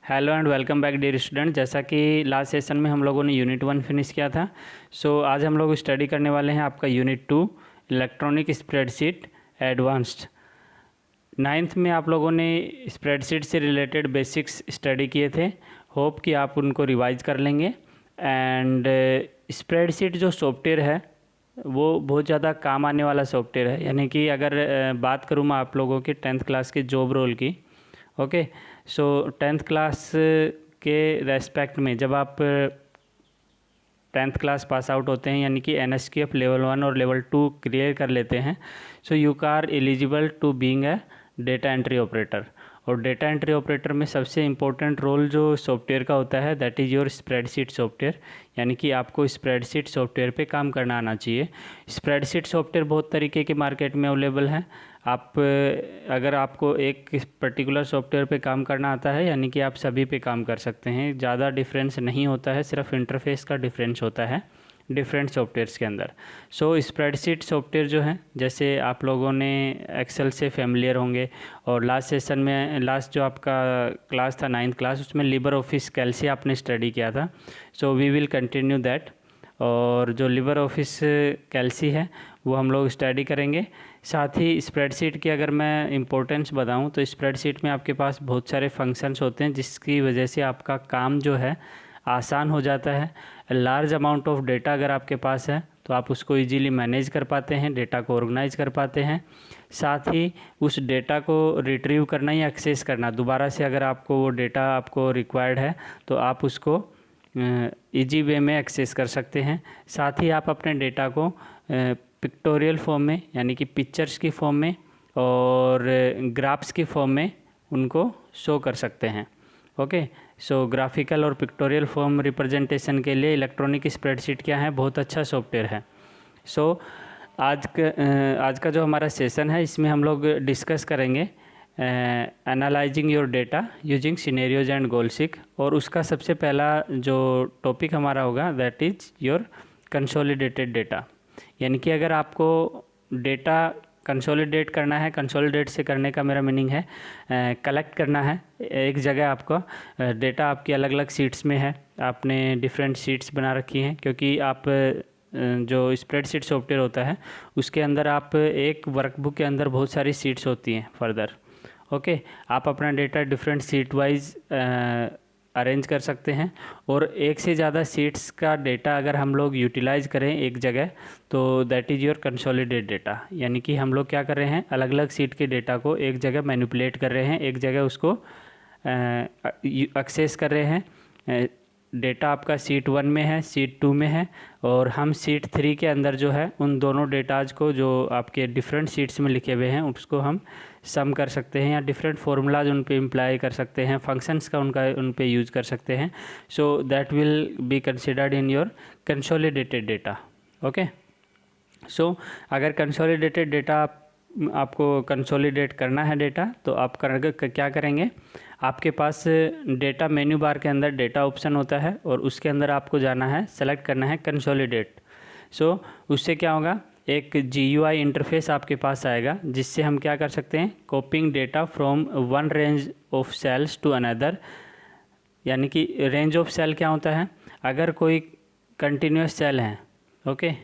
Hello and welcome back dear student. जैसा कि last session में हम लोगों ने यूनिट 1 फिनिश किया था, सो आज हम लोग स्टडी करने वाले हैं आपका unit 2 electronic spreadsheet advanced. Ninth में आप लोगों ने स्प्रेडशीट से रिलेटेड बेसिक्स स्टडी किए थे। होप कि आप उनको रिवाइज कर लेंगे। एंड स्प्रेडशीट जो सॉफ्टवेयर है वो बहुत ज़्यादा काम आने वाला सॉफ्टवेयर है। यानी कि अगर बात करूँ मैं आप लोगों के 10th क्लास के जॉब रोल की, ओके, सो 10th क्लास के रेस्पेक्ट में जब आप 10th क्लास पास आउट होते हैं यानी कि NSQF लेवल 1 और लेवल 2 क्लियर कर लेते हैं, so you are eligible to being a data entry operator. और डेटा एंट्री ऑपरेटर में सबसे इम्पोर्टेंट रोल जो सॉफ्टवेयर का होता है that is your spreadsheet software. यानी कि आपको स्प्रेडशीट सॉफ्टवेयर पे काम करना आना चाहिए। स्प्रेडशीट सॉफ्टवेयर बहुत तरीके के मार्केट में अवेलेबल हैं। आप अगर आपको एक पर्टिकुलर सॉफ्टवेयर पे काम करना आता है यानी कि आप सभी पे काम कर सकते हैं। ज़्यादा डिफरेंस नहीं होता है, सिर्फ इंटरफेस का डिफरेंस होता है डिफरेंट सॉफ्टवेयर्स के अंदर। सो स्प्रेडशीट सॉफ्टवेयर जो है, जैसे आप लोगों ने एक्सेल से फेमिलियर होंगे और लास्ट सेशन में लास्ट जो आपका क्लास था 9th क्लास उसमें लिबर ऑफिस कैल्सी आपने स्टडी किया था। So we will continue that. और जो लिबर ऑफिस कैल्सी है वो हम लोग स्टडी करेंगे। साथ ही स्प्रेडशीट की अगर मैं इम्पोर्टेंस बताऊं तो स्प्रेडशीट में आपके पास बहुत सारे फंक्शंस होते हैं जिसकी वजह से आपका काम जो है आसान हो जाता है। लार्ज अमाउंट ऑफ डेटा अगर आपके पास है तो आप उसको इजीली मैनेज कर पाते हैं, डेटा को ऑर्गेनाइज कर पाते हैं। साथ ही उस डेटा को रिट्रीव करना या एक्सेस करना दोबारा से, अगर आपको वो डेटा आपको रिक्वायर्ड है तो आप उसको इजी वे में एक्सेस कर सकते हैं। साथ ही आप अपने डेटा को पिक्टोरियल फॉर्म में यानी कि पिक्चर्स की फॉर्म में और ग्राफ्स की फॉर्म में उनको शो कर सकते हैं। ओके, सो ग्राफिकल और पिक्टोरियल फॉर्म रिप्रेजेंटेशन के लिए इलेक्ट्रॉनिक स्प्रेडशीट क्या है, बहुत अच्छा सॉफ्टवेयर है। सो आज का जो हमारा सेशन है इसमें हम लोग डिस्कस करेंगे analyzing your data using scenarios and goal seek. और उसका सबसे पहला जो टॉपिक हमारा होगा that is your consolidated data. यानी कि अगर आपको डेटा कंसोलिडेट करना है, कंसोलिडेट से करने का मेरा मीनिंग है कलेक्ट करना है एक जगह। आपका डेटा आपकी अलग अलग शीट्स में है, आपने डिफरेंट शीट्स बना रखी हैं क्योंकि आप जो स्प्रेडशीट सॉफ्टवेयर होता है उसके अंदर आप एक वर्कबुक के अंदर बहुत सारी शीट्स होती हैं फर्दर। ओके, आप अपना data different seat wise arrange कर सकते हैं। और एक से ज़्यादा सीट्स का डेटा अगर हम लोग यूटिलाइज करें एक जगह तो that is your consolidate data. यानी कि हम लोग क्या कर रहे हैं, अलग अलग सीट के डेटा को एक जगह मैनिपुलेट कर रहे हैं, एक जगह उसको एक्सेस कर रहे हैं। डेटा आपका सीट 1 में है, सीट 2 में है और हम सीट 3 के अंदर जो है उन दोनों डेटाज को जो आपके डिफरेंट सीट्स में लिखे हुए हैं उसको हम सम कर सकते हैं या डिफरेंट फार्मूलाज उन पे इम्प्लाई कर सकते हैं, फंक्शंस का उन पे यूज़ कर सकते हैं। So that will be considered in your consolidated data. Okay, so अगर कंसोलिडेटेड डेटा आपको कंसोलिडेट करना है डेटा तो आप क्या करेंगे, आपके पास डेटा मेन्यू बार के अंदर डेटा ऑप्शन होता है और उसके अंदर आपको जाना है, सेलेक्ट करना है कंसोलिडेट। सो उससे क्या होगा, एक GUI इंटरफेस आपके पास आएगा जिससे हम क्या कर सकते हैं, copying data from one range of cells to another. यानी कि रेंज ऑफ सेल क्या होता है, अगर कोई कंटिन्यूस सेल है, ओके,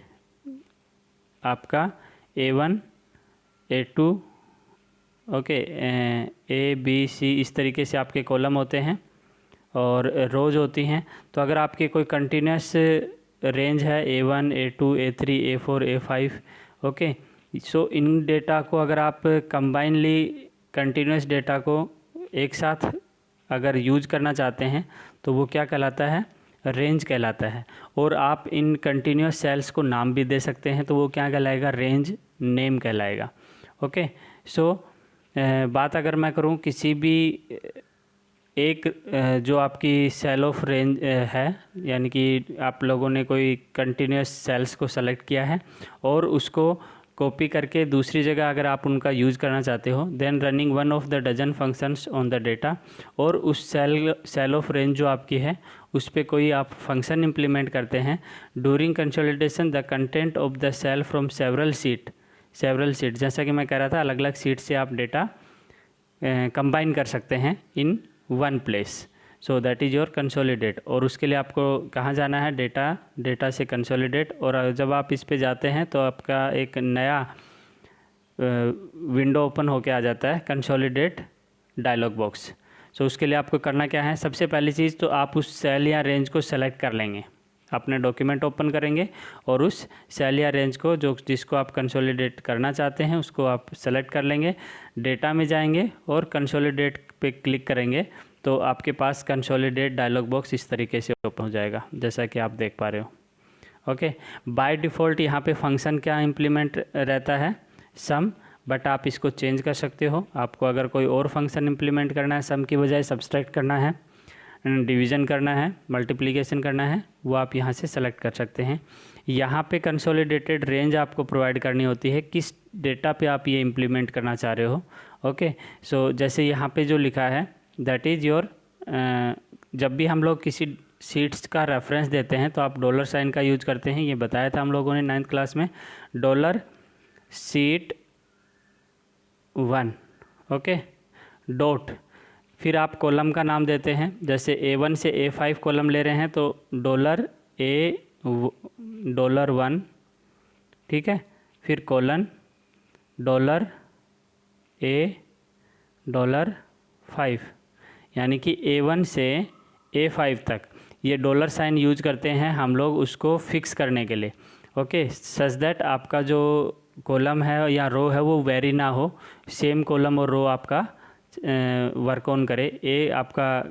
आपका A1 A2 ओके ABC इस तरीके से आपके कॉलम होते हैं और रोज होती हैं। तो अगर आपके कोई कंटिन्यूस रेंज है A1 A2 A3 A4 A5, okay, सो इन डेटा को अगर आप कंबाइनली कंटिन्यूस डेटा को एक साथ अगर यूज करना चाहते हैं तो वो क्या कहलाता है, रेंज कहलाता है। और आप इन कंटिन्यूस सेल्स को नाम भी दे सकते हैं तो वो क्या कहलाएगा, रेंज नेम कहलाएगा। ओके, सो बात अगर मैं करूं किसी भी एक जो आपकी सेल ऑफ रेंज है, यानी कि आप लोगों ने कोई कंटिन्यूस सेल्स को सेलेक्ट किया है और उसको कॉपी करके दूसरी जगह अगर आप उनका यूज़ करना चाहते हो, then running one of the dozen functions on the data. और उस सेल ऑफ रेंज जो आपकी है उस पर कोई आप फंक्शन इम्प्लीमेंट करते हैं। During consolidation the content of the cell from several sheet, जैसा कि मैं कह रहा था अलग अलग सीट से आप डेटा कंबाइन कर सकते हैं in one place. So that is your consolidate. और उसके लिए आपको कहाँ जाना है, डेटा से कंसोलिडेट। और जब आप इस पे जाते हैं तो आपका एक नया विंडो ओपन होके आ जाता है, कंसोलिडेट डायलॉग बॉक्स। सो उसके लिए आपको करना क्या है, सबसे पहली चीज़ तो आप उस सेल या रेंज को सेलेक्ट कर लेंगे। अपने डॉक्यूमेंट ओपन करेंगे और उस सेल या रेंज को जिसको आप कंसोलिडेट करना चाहते हैं उसको आप सेलेक्ट कर लेंगे। डेटा में जाएंगे और कंसोलिडेट पे क्लिक करेंगे तो आपके पास कंसोलिडेट डायलॉग बॉक्स इस तरीके से ओपन हो जाएगा, जैसा कि आप देख पा रहे हो। ओके, बाय डिफ़ॉल्ट यहाँ पे फंक्शन क्या इम्प्लीमेंट रहता है, सम, बट आप इसको चेंज कर सकते हो। आपको अगर कोई और फंक्शन इम्प्लीमेंट करना है, सम की बजाय सब्सट्रैक्ट करना है, डिवीज़न करना है, मल्टीप्लिकेशन करना है, वो आप यहाँ से सेलेक्ट कर सकते हैं। यहाँ पे कंसोलिडेटेड रेंज आपको प्रोवाइड करनी होती है, किस डेटा पे आप ये इम्प्लीमेंट करना चाह रहे हो। ओके, सो जैसे यहाँ पे जो लिखा है दैट इज़ योर, जब भी हम लोग किसी सीट्स का रेफरेंस देते हैं तो आप डॉलर साइन का यूज करते हैं, ये बताया था हम लोगों ने 9th क्लास में, डॉलर सीट 1, ओके, डॉट, फिर आप कॉलम का नाम देते हैं, जैसे A1 से A5 कॉलम ले रहे हैं तो $1, ठीक है, फिर कॉलन $A5, यानी कि A1 से A5 तक ये डॉलर साइन यूज करते हैं हम लोग उसको फिक्स करने के लिए। ओके, सच दैट आपका जो कॉलम है या रो है वो वेरी ना हो, सेम कॉलम और रो आपका वर्क ऑन करे। ए आपका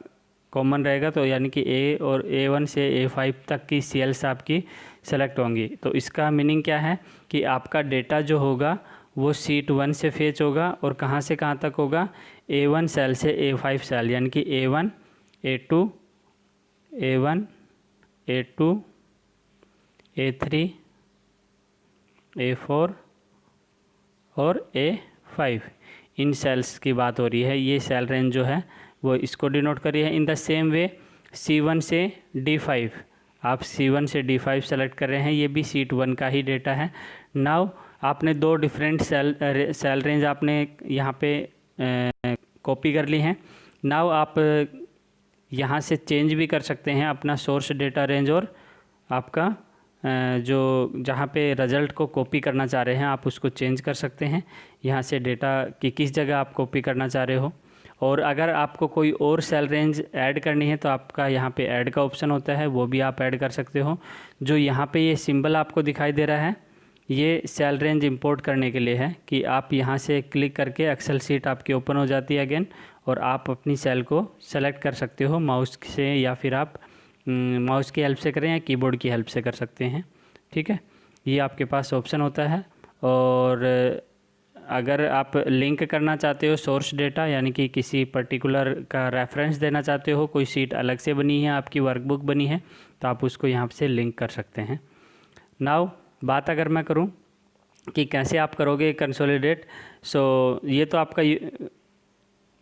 कॉमन रहेगा तो यानी कि ए और A1 से A5 तक की सेल्स आपकी सेलेक्ट होंगी। तो इसका मीनिंग क्या है कि आपका डेटा जो होगा वो सीट 1 से फेच होगा और कहाँ से कहाँ तक होगा, A1 सेल से A5 सेल, यानी कि A1 A2 A1 A2 A3 A4 और A5, इन सेल्स की बात हो रही है। ये सेल रेंज जो है वो इसको डिनोट कर रही है। In the same way C1 से D5, आप C1 से D5 सेलेक्ट कर रहे हैं, ये भी सीट 1 का ही डेटा है। नाउ आपने दो डिफरेंट सेल रेंज आपने यहाँ पे कॉपी कर ली हैं। नाउ आप यहाँ से चेंज भी कर सकते हैं अपना सोर्स डेटा रेंज और आपका जो जहाँ पे रिज़ल्ट को कॉपी करना चाह रहे हैं आप उसको चेंज कर सकते हैं। यहाँ से डेटा की किस जगह आप कॉपी करना चाह रहे हो। और अगर आपको कोई और सेल रेंज ऐड करनी है तो आपका यहाँ पे ऐड का ऑप्शन होता है, वो भी आप ऐड कर सकते हो। जो यहाँ पे ये सिंबल आपको दिखाई दे रहा है ये सेल रेंज इंपोर्ट करने के लिए है कि आप यहाँ से क्लिक करके एक्सेल सीट आपकी ओपन हो जाती है अगेन और आप अपनी सेल को सेलेक्ट कर सकते हो माउस से, या फिर आप माउस की हेल्प से करें या कीबोर्ड की हेल्प से कर सकते हैं। ठीक है, ये आपके पास ऑप्शन होता है। और अगर आप लिंक करना चाहते हो सोर्स डेटा, यानी कि किसी पर्टिकुलर का रेफरेंस देना चाहते हो, कोई सीट अलग से बनी है, आपकी वर्कबुक बनी है, तो आप उसको यहाँ से लिंक कर सकते हैं। नाउ बात अगर मैं करूँ कि कैसे आप करोगे कंसोलिडेट, सो ये तो आपका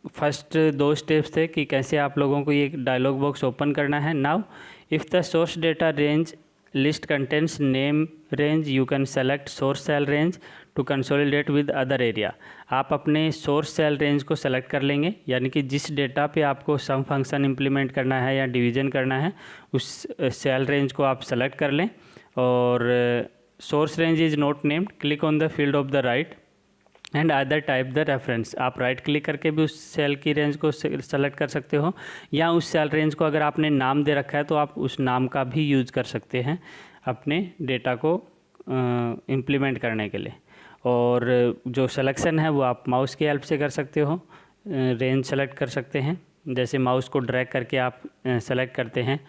फर्स्ट 2 स्टेप्स थे कि कैसे आप लोगों को ये डायलॉग बॉक्स ओपन करना है। Now if the source data range list contents name range you can select source cell range to consolidate with other area. आप अपने सोर्स सेल रेंज को सेलेक्ट कर लेंगे, यानी कि जिस डेटा पे आपको सम फंक्शन इम्प्लीमेंट करना है या डिवीज़न करना है उस सेल रेंज को आप सेलेक्ट कर लें। और source range is not named, click on the field of the right and other type the reference. आप राइट क्लिक करके भी उस सेल की रेंज को सेलेक्ट कर सकते हो, या उस सेल रेंज को अगर आपने नाम दे रखा है तो आप उस नाम का भी यूज़ कर सकते हैं अपने डेटा को इम्प्लीमेंट करने के लिए। और जो सिलेक्शन है वो आप माउस की हेल्प से कर सकते हो, रेंज सेलेक्ट कर सकते हैं। जैसे माउस को ड्रैग करके आप सेलेक्ट करते हैं,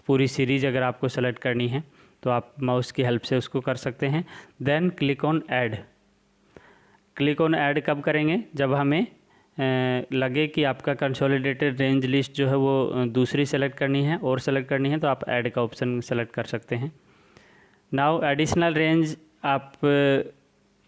पूरी सीरीज़ अगर आपको सेलेक्ट करनी है तो आप माउस की हेल्प से उसको कर सकते हैं। Then click on add. Click on add कब करेंगे, जब हमें लगे कि आपका कंसोलिडेटेड रेंज लिस्ट जो है वो दूसरी सेलेक्ट करनी है और सेलेक्ट करनी है तो आप ऐड का ऑप्शन सेलेक्ट कर सकते हैं। नाउ एडिशनल रेंज, आप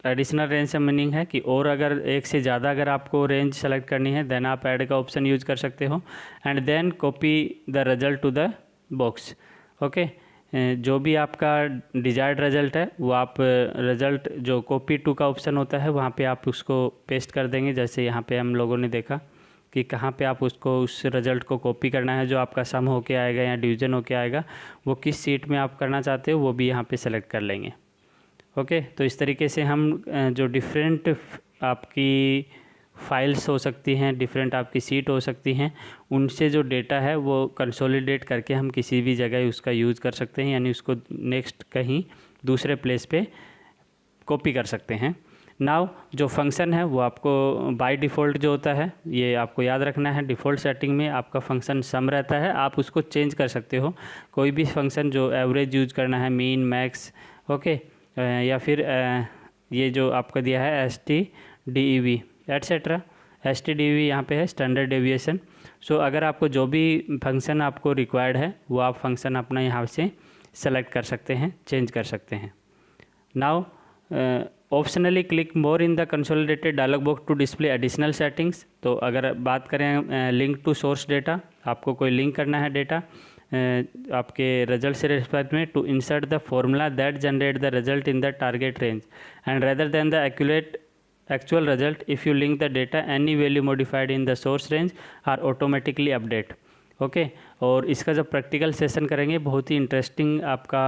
एडिशनल रेंज से मीनिंग है कि और अगर एक से ज़्यादा अगर आपको रेंज सेलेक्ट करनी है देन आप ऐड का ऑप्शन यूज़ कर सकते हो। And then copy the result to the box. Okay, जो भी आपका डिजायर्ड रिजल्ट है वो आप रिजल्ट जो कॉपी टू का ऑप्शन होता है वहाँ पे आप उसको पेस्ट कर देंगे। जैसे यहाँ पे हम लोगों ने देखा कि कहाँ पे आप उसको उस रिज़ल्ट को कॉपी करना है, जो आपका सम होके आएगा या डिवीज़न होके आएगा, वो किस सीट में आप करना चाहते हो वो भी यहाँ पे सेलेक्ट कर लेंगे। ओके, तो इस तरीके से हम जो डिफरेंट आपकी फाइल्स हो सकती हैं, डिफरेंट आपकी सीट हो सकती हैं, उनसे जो डेटा है वो कंसोलिडेट करके हम किसी भी जगह उसका यूज़ कर सकते हैं, यानी उसको नेक्स्ट कहीं दूसरे प्लेस पे कॉपी कर सकते हैं। नाउ जो फंक्शन है वो आपको बाय डिफ़ॉल्ट जो होता है, ये आपको याद रखना है, डिफ़ॉल्ट सेटिंग में आपका फंक्शन सम रहता है। आप उसको चेंज कर सकते हो, कोई भी फंक्शन जो एवरेज यूज करना है, मीन, मैक्स, ओके, या फिर ये जो आपका दिया है S T D E V etcetera. S T D E V यहाँ पे है स्टैंडर्ड डेविएशन। सो अगर आपको जो भी फंक्शन आपको रिक्वायर्ड है वो आप फंक्शन अपना यहाँ से सेलेक्ट कर सकते हैं, चेंज कर सकते हैं। Now optionally click more in the consolidated dialog box to display additional settings. तो अगर बात करें लिंक टू सोर्स डेटा, आपको कोई लिंक करना है डेटा आपके रिजल्ट से रिस्पेक्ट में, to insert the formula that generate the result in the target range and rather than the accurate actual result, if you link the data any value modified in the source range are automatically update. Okay, और इसका जब practical session करेंगे बहुत ही interesting आपका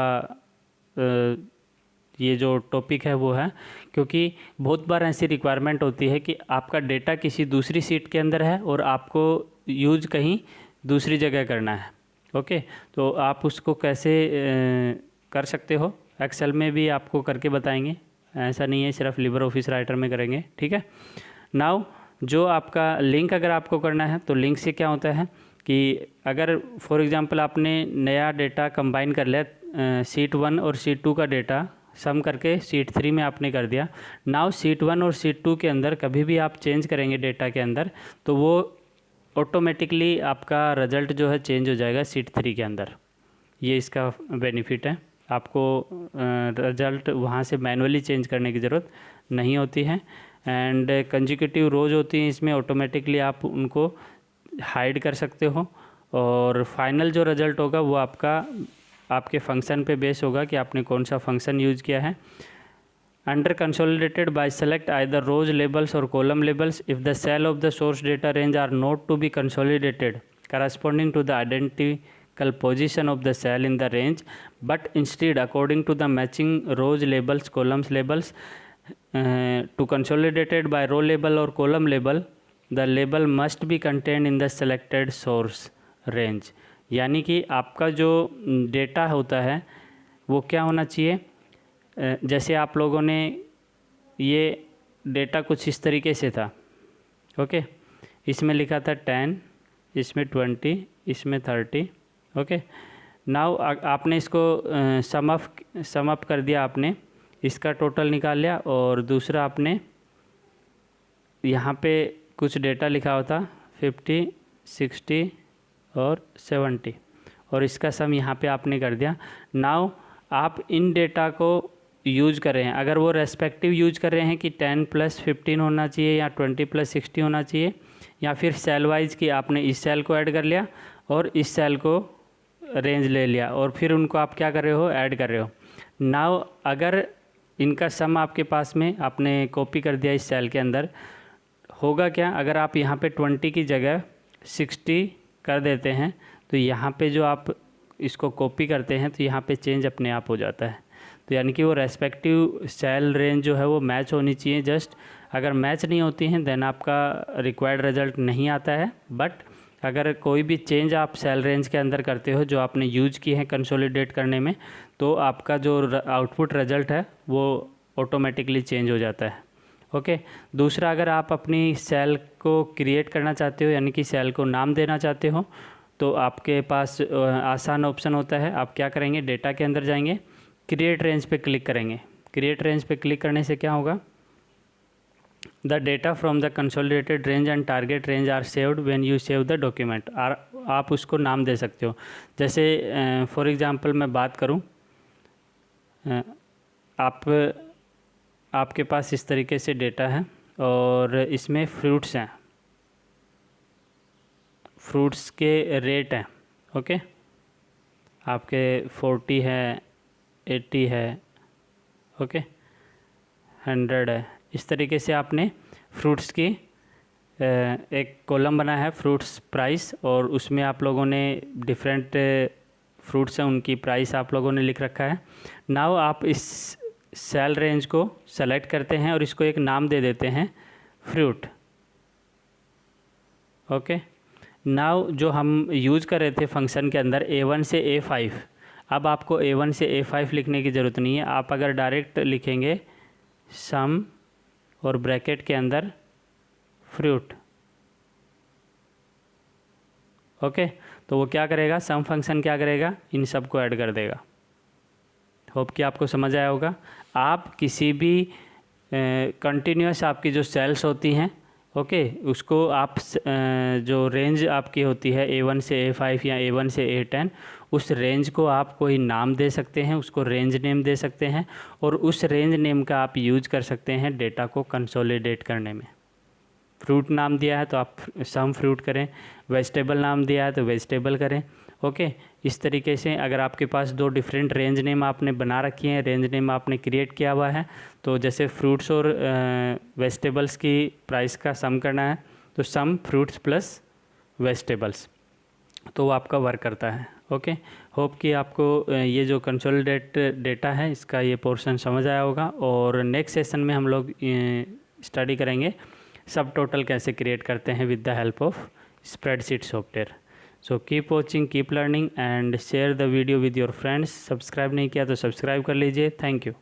ये जो topic है वो है, क्योंकि बहुत बार ऐसी रिक्वायरमेंट होती है कि आपका डेटा किसी दूसरी सीट के अंदर है और आपको यूज कहीं दूसरी जगह करना है। ओके, तो आप उसको कैसे कर सकते हो, एक्सेल में भी आपको करके बताएंगे, ऐसा नहीं है सिर्फ लिबर ऑफिस राइटर में करेंगे, ठीक है। नाउ जो आपका लिंक अगर आपको करना है तो लिंक से क्या होता है कि अगर फॉर एग्जांपल आपने नया डेटा कंबाइन कर लिया, सीट 1 और सीट 2 का डेटा सम करके सीट 3 में आपने कर दिया। नाउ सीट 1 और सीट 2 के अंदर कभी भी आप चेंज करेंगे डेटा के अंदर तो वो ऑटोमेटिकली आपका रिज़ल्ट जो है चेंज हो जाएगा सीट 3 के अंदर। ये इसका बेनिफिट है, आपको रिज़ल्ट वहाँ से मैनुअली चेंज करने की ज़रूरत नहीं होती है। एंड कंजिक्यूटिव रोज होती हैं इसमें, ऑटोमेटिकली आप उनको हाइड कर सकते हो और फाइनल जो रिज़ल्ट होगा वो आपके फंक्शन पे बेस होगा कि आपने कौन सा फंक्शन यूज़ किया है। Under consolidated by select either rows labels or column labels if the cell of the source data range are not to be consolidated corresponding to the identical position of the cell in the range, but instead according to the matching rows labels columns labels to consolidated by row label or column label, the label must be contained in the selected source range। यानी कि आपका जो data होता है वो क्या होना चाहिए, जैसे आप लोगों ने ये डेटा कुछ इस तरीके से था, ओके, इसमें लिखा था 10, इसमें 20, इसमें 30, ओके। नाउ आपने इसको सम अप कर दिया, आपने इसका टोटल निकाल लिया और दूसरा आपने यहाँ पे कुछ डेटा लिखा हुआ था 50, 60 और 70 और इसका सम यहाँ पे आपने कर दिया। नाउ आप इन डेटा को यूज कर रहे हैं, अगर वो रेस्पेक्टिव यूज कर रहे हैं कि 10 + 15 होना चाहिए या 20 + 60 होना चाहिए, या फिर सेल वाइज कि आपने इस सेल को ऐड कर लिया और इस सेल को रेंज ले लिया और फिर उनको आप क्या कर रहे हो, ऐड कर रहे हो। नाउ अगर इनका सम आपके पास में आपने कॉपी कर दिया इस सेल के अंदर, होगा क्या, अगर आप यहाँ पे 20 की जगह 60 कर देते हैं तो यहाँ पे जो आप इसको कॉपी करते हैं तो यहाँ पे चेंज अपने आप हो जाता है। तो यानी कि वो रेस्पेक्टिव सेल रेंज जो है वो मैच होनी चाहिए। जस्ट अगर मैच नहीं होती हैं देन आपका रिक्वायर्ड रिज़ल्ट नहीं आता है। बट अगर कोई भी चेंज आप सेल रेंज के अंदर करते हो जो आपने यूज की है कंसोलिडेट करने में, तो आपका जो आउटपुट रिज़ल्ट है वो ऑटोमेटिकली चेंज हो जाता है। ओके, दूसरा अगर आप अपनी सेल को क्रिएट करना चाहते हो यानी कि सेल को नाम देना चाहते हो तो आपके पास आसान ऑप्शन होता है। आप क्या करेंगे, डेटा के अंदर जाएंगे, क्रिएट रेंज पे क्लिक करेंगे। क्रिएट रेंज पे क्लिक करने से क्या होगा, the data from the consolidated range and target range are saved when you save the document. आप उसको नाम दे सकते हो। जैसे फॉर एग्जांपल मैं बात करूं, आपके पास इस तरीके से डेटा है और इसमें फ्रूट्स हैं, फ्रूट्स के रेट हैं, ओके, आपके 40 है, 80 है, ओके, 100 है। इस तरीके से आपने फ्रूट्स की एक कॉलम बना है फ्रूट्स प्राइस, और उसमें आप लोगों ने डिफरेंट फ्रूट्स हैं उनकी प्राइस आप लोगों ने लिख रखा है। नाउ आप इस सेल रेंज को सेलेक्ट करते हैं और इसको एक नाम दे देते हैं फ्रूट। ओके, नाउ जो हम यूज़ कर रहे थे फंक्शन के अंदर A1 से A5, अब आपको A1 से A5 लिखने की ज़रूरत नहीं है। आप अगर डायरेक्ट लिखेंगे सम और ब्रैकेट के अंदर फ्रूट, ओके, तो वो क्या करेगा, सम फंक्शन क्या करेगा, इन सब को ऐड कर देगा। होप कि आपको समझ आया होगा। आप किसी भी कंटिन्यूस आपकी जो सेल्स होती हैं, ओके, उसको आप जो रेंज आपकी होती है A1 से A5 या A1 से A10, उस रेंज को आप कोई नाम दे सकते हैं, उसको रेंज नेम दे सकते हैं, और उस रेंज नेम का आप यूज़ कर सकते हैं डेटा को कंसोलिडेट करने में। फ्रूट नाम दिया है तो आप सम फ्रूट करें, वेजिटेबल नाम दिया है तो वेजिटेबल करें। ओके, इस तरीके से अगर आपके पास दो डिफरेंट रेंज नेम आपने बना रखी हैं, रेंज नेम आपने क्रिएट किया हुआ है, तो जैसे फ्रूट्स और वेजिटेबल्स की प्राइस का सम करना है तो सम फ्रूट्स प्लस वेजिटेबल्स, तो वो आपका वर्क करता है। ओके, होप कि आपको ये जो कंसोलिडेट डेटा है इसका ये पोर्शन समझ आया होगा, और नेक्स्ट सेशन में हम लोग स्टडी करेंगे सब टोटल कैसे क्रिएट करते हैं with the help of spreadsheet software. So keep watching, keep learning and share the video with your friends. Subscribe नहीं किया तो सब्सक्राइब कर लीजिए। Thank you.